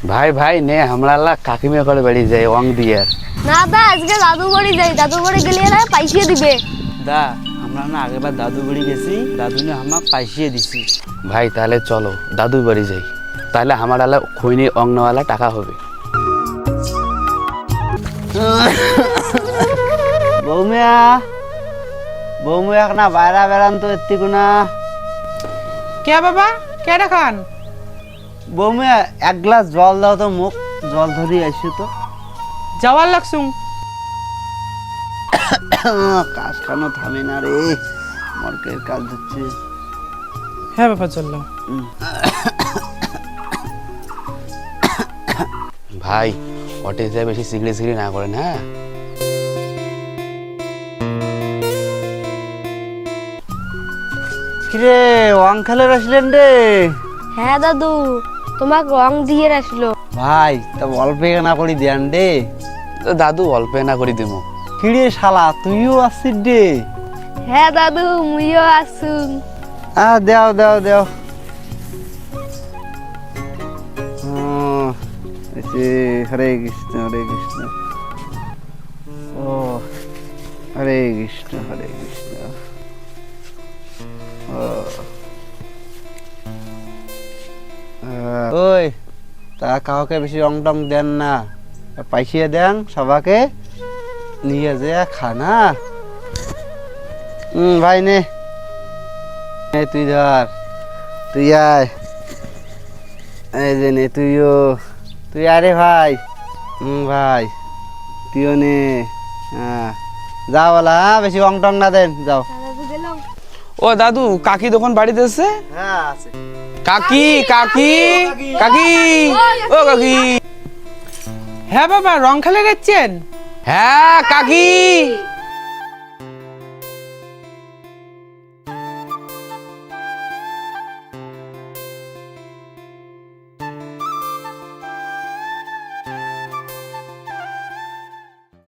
ভাই ভাই নে আমরা কাকিমা করে বাড়ি যাই অং দিয়ে না দা আজকে দাদু বাড়ি যাই, দাদু বাড়ি গেলে না পয়সা দিবে। দা আমরা না আগেবার দাদু বাড়ি গেছি, দাদু নে আমাক পাইছিয়ে দিছি। ভাই তাহলে চলো দাদু বাড়ি যাই, তাহলে আমার আলা খৈনি অংনওয়ালা টাকা হবে। বৌমিয়া বৌমিয়া না বাইরা বেড়ান তো এত্তিকু না। কে বাবা কে দেখান? বৌমিয়া এক গ্লাস জল দাও তো, মুখ জল ধরি আসি তো। যাওয়ার লাগছুং। কাজ খানো থামে না রে, মরকের কাজ হচ্ছে। হ্যাঁ বাবা চললাম। ভাই অটে যায় বেশি সিগড়ি না করেন হ্যাঁ। কিরে ওয়াং খেলের আসলেন রে? হ্যাঁ দাদু, তোমাকে রং দিয়ে আসলো। ভাই তা অল্প না করি দেন রে। তো দাদু অল্প না করে দিব। কিরে শালা তুইও আসছিস রে? হ্যাঁ দাদু মুইও আসুন। দেও দেও দেও। হরে কৃষ্ণ হরে কৃষ্ণ। ও হরে কৃষ্ণ হরে কৃষ্ণ। ওই তা কাউকে বেশি রং টং দেন না, পাইছিয়ে দেন সবাকে, নিয়ে যে খানা। ভাই নে তুই ধর, তুই আয়, এই যে নে তুইও, তুই আরে ভাই। ভাই তুইও নে। যাও বলা, বেশি রং টং না দেন, যাও। ও দাদু কাকি দোকান বাড়িতে এসে? হ্যাঁ আছে। কাকি কাকি কাকি ও কাকি। হ্যাঁ বাবা রং খেলে যাচ্ছেন? হ্যাঁ কাকি